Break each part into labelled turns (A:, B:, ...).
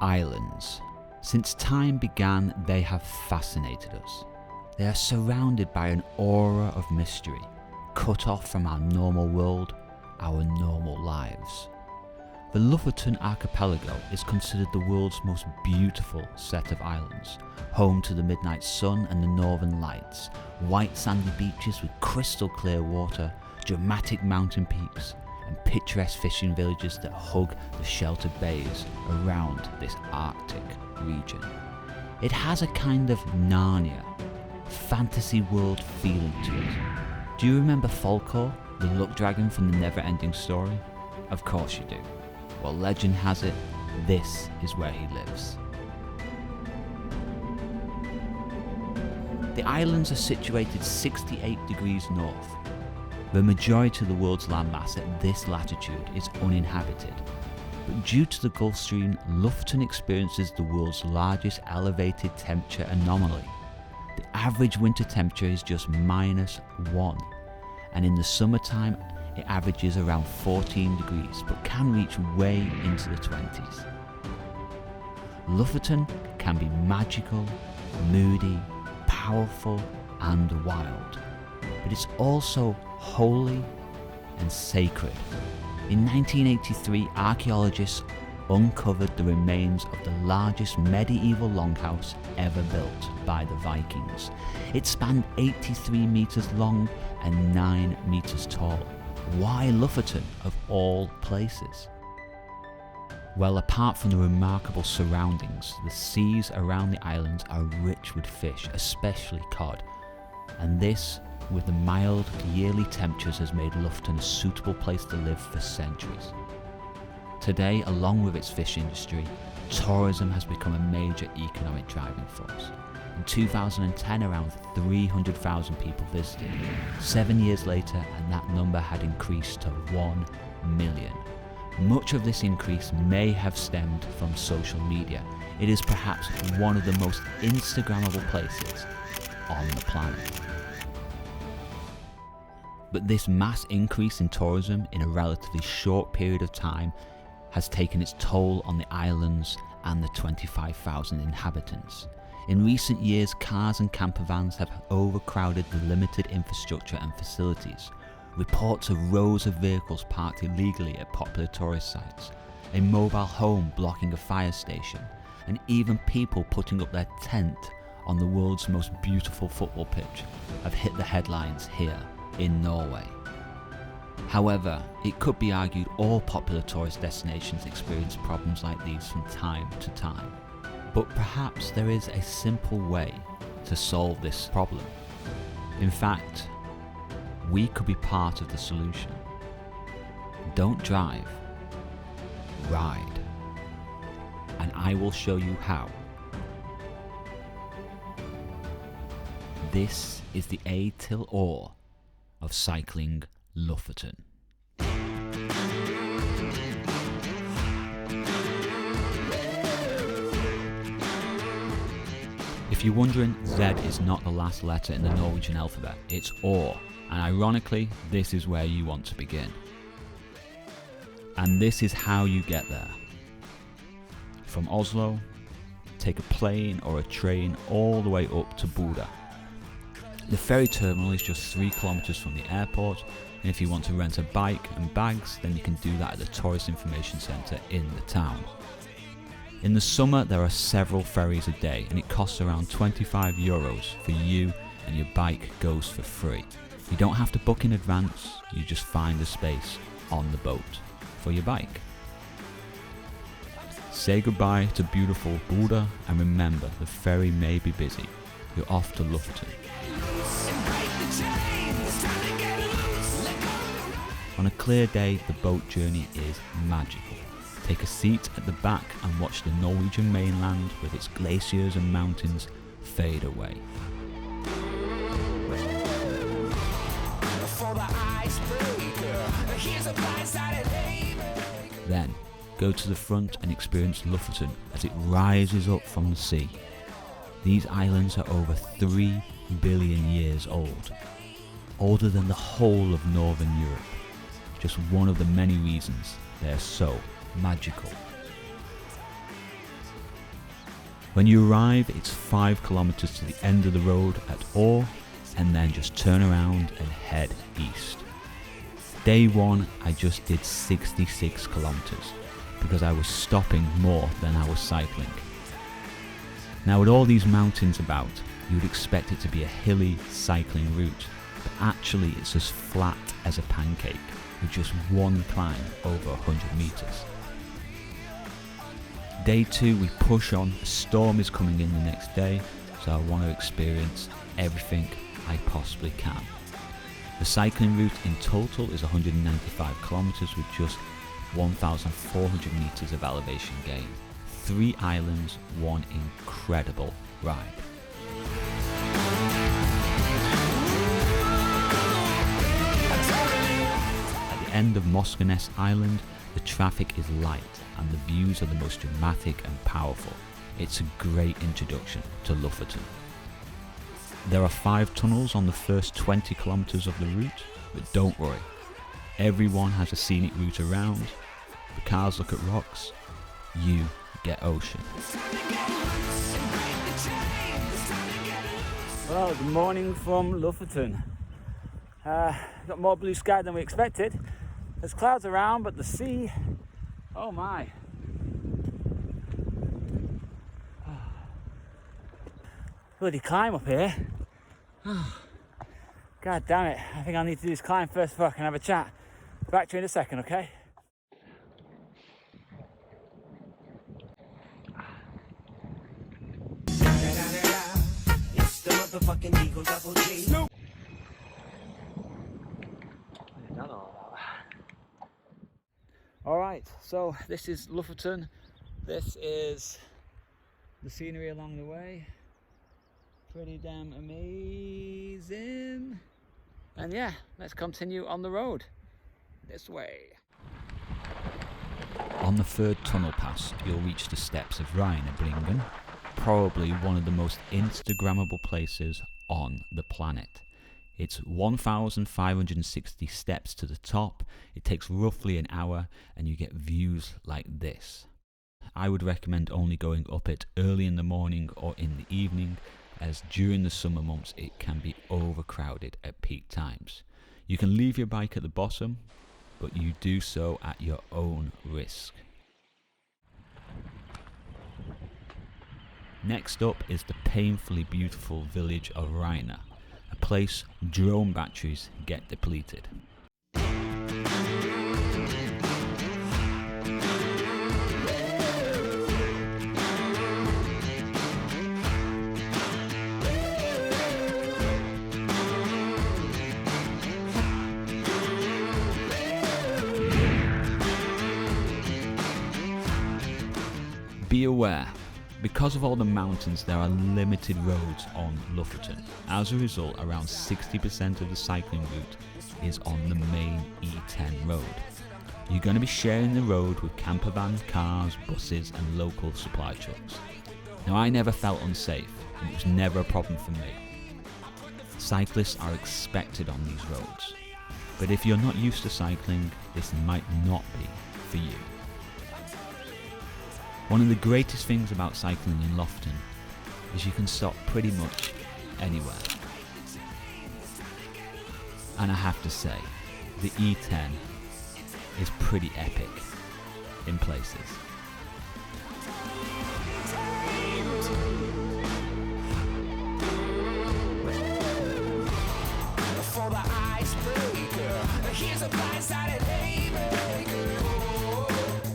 A: Islands. Since time began, they have fascinated us. They are surrounded by an aura of mystery, cut off from our normal world, our normal lives. The Lofoten archipelago is considered the world's most beautiful set of islands, home to the midnight sun and the northern lights, white sandy beaches with crystal clear water, dramatic mountain peaks, and picturesque fishing villages that hug the sheltered bays around this Arctic region. It has a kind of Narnia, fantasy world feeling to it. Do you remember Falkor, the luck dragon from the never-ending story? Of course you do. Well, legend has it, this is where he lives. The islands are situated 68 degrees north. The majority of the world's landmass at this latitude is uninhabited, but due to the Gulf Stream, Lofoten experiences the world's largest elevated temperature anomaly. The average winter temperature is just -1, and in the summertime it averages around 14 degrees but can reach way into the 20s. Lofoten can be magical, moody, powerful and wild, but it's also holy and sacred. In 1983, archaeologists uncovered the remains of the largest medieval longhouse ever built by the Vikings. It spanned 83 metres long and 9 metres tall. Why Lofoten of all places? Well, apart from the remarkable surroundings, the seas around the islands are rich with fish, especially cod, and this, with the mild yearly temperatures, has made Lofoten a suitable place to live for centuries. Today, along with its fish industry, tourism has become a major economic driving force. In 2010, around 300,000 people visited. 7 years later, and that number had increased to 1 million. Much of this increase may have stemmed from social media. It is perhaps one of the most Instagrammable places on the planet. But this mass increase in tourism in a relatively short period of time has taken its toll on the islands and the 25,000 inhabitants. In recent years, cars and camper vans have overcrowded the limited infrastructure and facilities. Reports of rows of vehicles parked illegally at popular tourist sites, a mobile home blocking a fire station, and even people putting up their tent on the world's most beautiful football pitch have hit the headlines here in Norway. However, it could be argued all popular tourist destinations experience problems like these from time to time. But perhaps there is a simple way to solve this problem. In fact, we could be part of the solution. Don't drive, ride. And I will show you how. This is the A till O of cycling Lofoten. If you're wondering, Z is not the last letter in the Norwegian alphabet, it's O, and ironically, this is where you want to begin. And this is how you get there. From Oslo, take a plane or a train all the way up to Bodø. The ferry terminal is just 3 kilometers from the airport, and if you want to rent a bike and bags, then you can do that at the Tourist Information Centre in the town. In the summer, there are several ferries a day, and it costs around €25 for you, and your bike goes for free. You don't have to book in advance, you just find a space on the boat for your bike. Say goodbye to beautiful Bodø, and remember, the ferry may be busy. You're off to Lofoten. On a clear day, the boat journey is magical. Take a seat at the back and watch the Norwegian mainland with its glaciers and mountains fade away. Then, go to the front and experience Lofoten as it rises up from the sea. These islands are over 3 billion years old, older than the whole of Northern Europe. Just one of the many reasons they are so magical. When you arrive, it's 5 kilometers to the end of the road at Orr, and then just turn around and head east. Day 1, I just did 66 kilometers because I was stopping more than I was cycling. Now with all these mountains about, you would expect it to be a hilly cycling route, but actually it's as flat as a pancake with just one climb over 100 meters. Day 2, we push on. A storm is coming in the next day, so I want to experience everything I possibly can. The cycling route in total is 195 kilometers with just 1,400 meters of elevation gain. 3 islands, one incredible ride. At the end of Moskenes Island, the traffic is light and the views are the most dramatic and powerful. It's a great introduction to Lofoten. There are 5 tunnels on the first 20 kilometers of the route, but don't worry, everyone has a scenic route around. The cars look at rocks, you get ocean.
B: Well, good morning from Lofoten. Got more blue sky than we expected. There's clouds around, but the sea, oh my. Bloody climb up here. God damn it. I think I'll need to do this climb first before I can have a chat. Back to you in a second, okay? It's the motherfucking Eagle Double G. No. Alright, so this is Lofoten. This is the scenery along the way. Pretty damn amazing. And yeah, let's continue on the road. This way.
A: On the 3rd tunnel pass, you'll reach the steps of Rheinebringen, probably one of the most Instagrammable places on the planet. It's 1,560 steps to the top, it takes roughly an hour, and you get views like this. I would recommend only going up it early in the morning or in the evening, as during the summer months it can be overcrowded at peak times. You can leave your bike at the bottom, but you do so at your own risk. Next up is the painfully beautiful village of Rhine, a place drone batteries get depleted. Be aware, because of all the mountains there are limited roads on Lofoten. As a result, around 60% of the cycling route is on the main E10 road. You're going to be sharing the road with camper vans, cars, buses and local supply trucks. Now I never felt unsafe and it was never a problem for me. Cyclists are expected on these roads, but if you're not used to cycling, this might not be for you. One of the greatest things about cycling in Lofoten is you can stop pretty much anywhere. And I have to say, the E10 is pretty epic in places. For the icebreaker, here's a blindsided haymaker.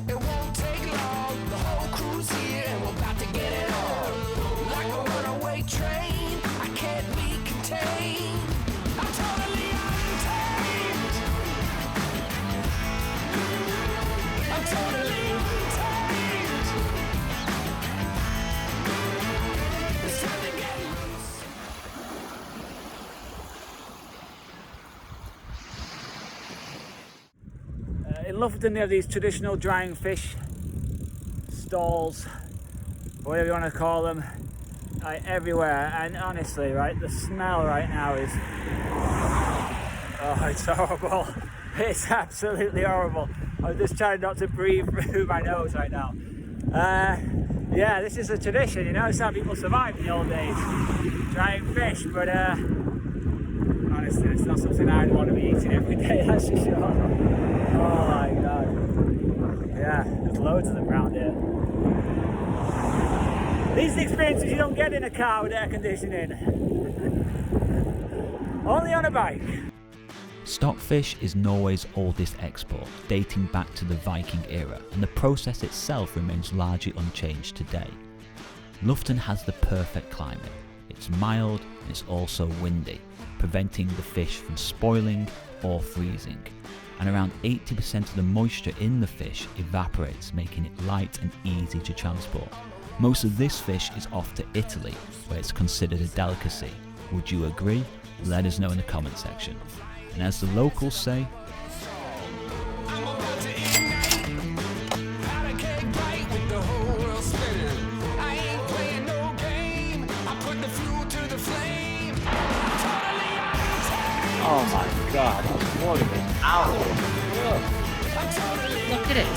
A: It won't take long, the whole crew's here and we're about to get it on. Like a runaway train, I can't be contained. I'm totally untamed. I'm totally untamed. It's time to get loose. In Lofoten they have these traditional drying fish stalls, or whatever you want to call them, everywhere, and honestly, right, the smell right now is, oh, it's horrible. It's absolutely horrible. I'm just trying not to breathe through my nose right now.
B: Yeah, this is a tradition, you know, it's how people survived in the old days. Trying fish, but honestly, it's not something I'd want to be eating every day, that's for sure. Oh my god. Yeah, there's loads of them around here. These are the experiences you don't get in a car with air conditioning. Only on a bike.
A: Stockfish is Norway's oldest export, dating back to the Viking era, and the process itself remains largely unchanged today. Lofoten has the perfect climate. It's mild and it's also windy, preventing the fish from spoiling or freezing. And around 80% of the moisture in the fish evaporates, making it light and easy to transport. Most of this fish is off to Italy, where it's considered a delicacy. Would you agree? Let us know in the comment section. And as the locals say,
B: oh my god, what is this owl? Look at it.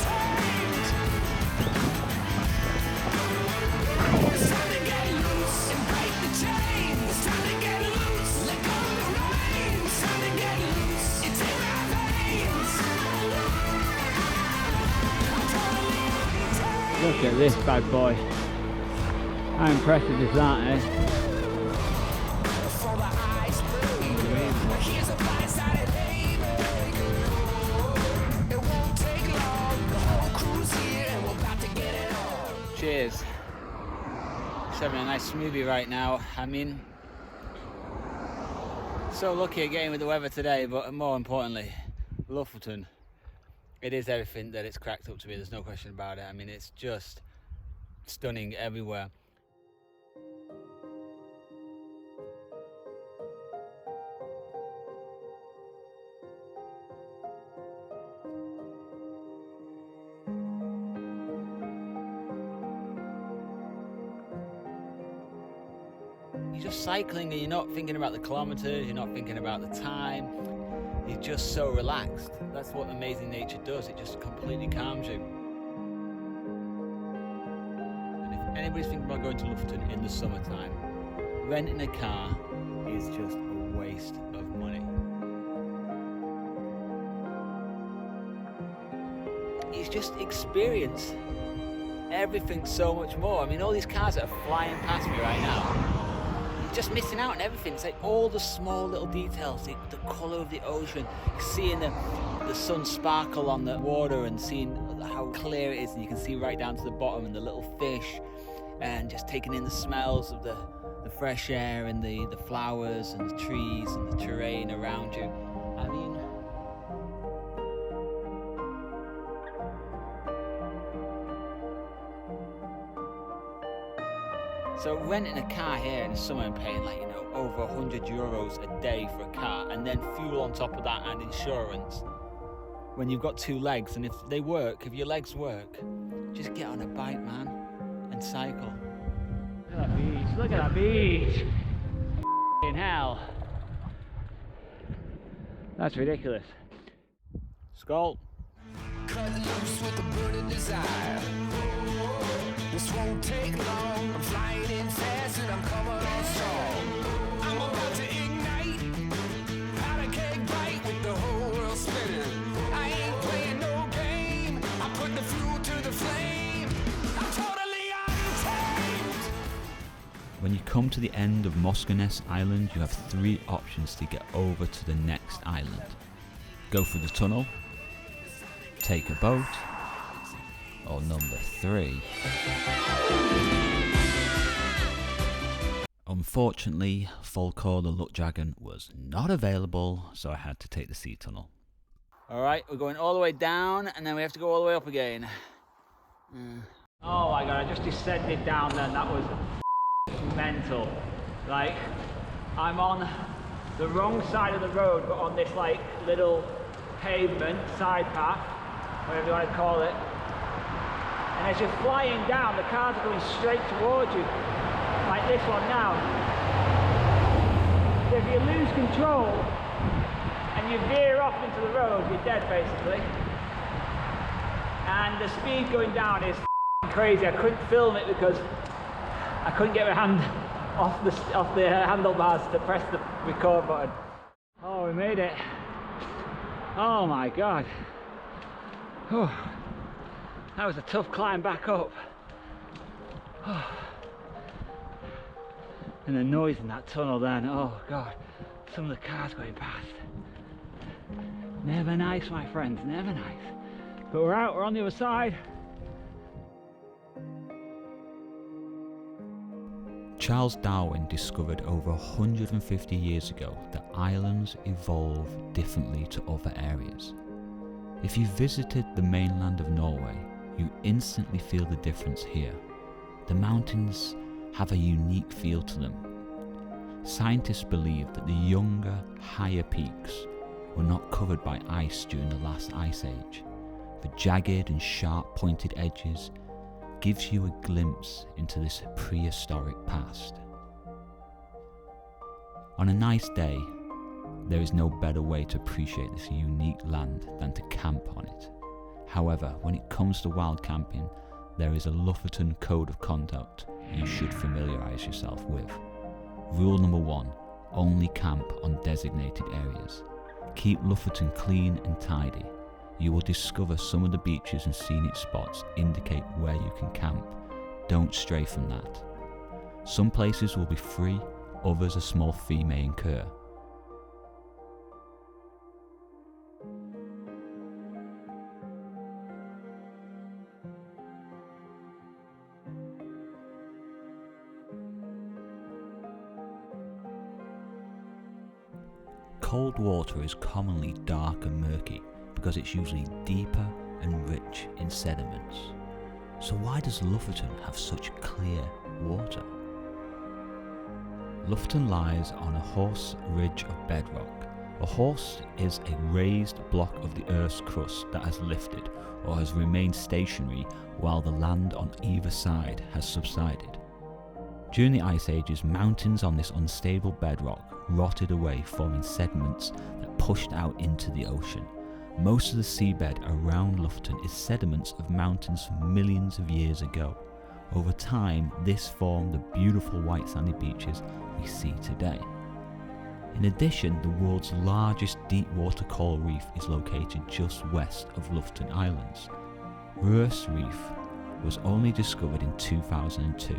B: Look at this bad boy. How impressive is that, eh? Cheers. Just having a nice smoothie right now. I mean, so lucky again with the weather today, but more importantly, Lofoten. It is everything that it's cracked up to be, there's no question about it. I mean, it's just stunning everywhere. You're just cycling and you're not thinking about the kilometers, you're not thinking about the time. You're just so relaxed. That's what amazing nature does. It just completely calms you. And if anybody's thinking about going to Lofoten in the summertime, renting a car is just a waste of money. It's just experience everything so much more. I mean, all these cars that are flying past me right now, just missing out on everything. It's like all the small little details, the colour of the ocean, seeing the sun sparkle on the water and seeing how clear it is, and you can see right down to the bottom, and the little fish, and just taking in the smells of the fresh air and the flowers and the trees and the terrain around you. I mean, so renting a car here in the summer and paying like, you know, over €100 a day for a car, and then fuel on top of that and insurance. When you've got two legs, and if they work, if your legs work, just get on a bike, man, and cycle. Look at that beach, look at that beach. In hell. That's ridiculous. Skull. Cut loose with a burning desire. This won't take long. I'm flying in fast and I'm coming on strong. I'm about to ignite. Powder keg bite with the whole world spinning. I ain't playing no game. I put the fuel to the flame. I'm totally untamed. When you come to the end of Moskenes Island, you have 3 options to get over to the next island. Go through the tunnel, take a boat, or number 3. Unfortunately, Folkor the Luck Dragon was not available, so I had to take the sea tunnel. Alright, we're going all the way down and then we have to go all the way up again. Oh my god, I just descended down then, that was mental. Like, I'm on the wrong side of the road, but on this like little pavement, side path, whatever you want to call it. And as you're flying down, the cars are going straight towards you, like this one now. So if you lose control and you veer off into the road, you're dead basically. And the speed going down is crazy. I couldn't film it because I couldn't get my hand off the handlebars to press the record button. Oh, we made it. Oh my god. Whew. That was a tough climb back up. And the noise in that tunnel then, oh god, some of the cars going past. Never nice, my friends, never nice. But we're out, we're on the other side.
A: Charles Darwin discovered over 150 years ago that islands evolve differently to other areas. If you visited the mainland of Norway, you instantly feel the difference here. The mountains have a unique feel to them. Scientists believe that the younger, higher peaks were not covered by ice during the last ice age. The jagged and sharp pointed edges gives you a glimpse into this prehistoric past. On a nice day, there is no better way to appreciate this unique land than to camp on it. However, when it comes to wild camping, there is a Lofoten code of conduct you should familiarise yourself with. Rule number 1, only camp on designated areas. Keep Lofoten clean and tidy. You will discover some of the beaches and scenic spots indicate where you can camp. Don't stray from that. Some places will be free, others a small fee may incur. Cold water is commonly dark and murky because it's usually deeper and rich in sediments. So why does Lofoten have such clear water? Lofoten lies on a horse ridge of bedrock. A horse is a raised block of the Earth's crust that has lifted or has remained stationary while the land on either side has subsided. During the ice ages, mountains on this unstable bedrock rotted away, forming sediments that pushed out into the ocean. Most of the seabed around Lofoten is sediments of mountains from millions of years ago. Over time, this formed the beautiful white sandy beaches we see today. In addition, the world's largest deep water coral reef is located just west of Lofoten Islands. Roos Reef was only discovered in 2002.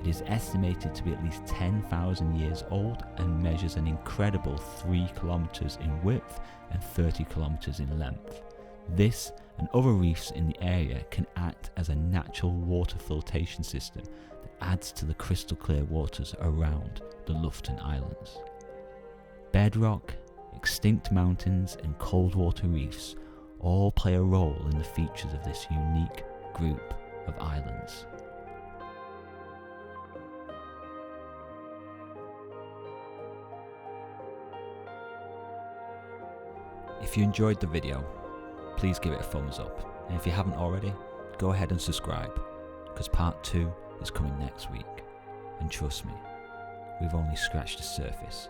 A: It is estimated to be at least 10,000 years old and measures an incredible 3 kilometers in width and 30 kilometers in length. This and other reefs in the area can act as a natural water filtration system that adds to the crystal clear waters around the Lofoten Islands. Bedrock, extinct mountains and cold water reefs all play a role in the features of this unique group of islands. If you enjoyed the video, please give it a thumbs up, and if you haven't already, go ahead and subscribe, because part 2 is coming next week, and trust me, we've only scratched the surface.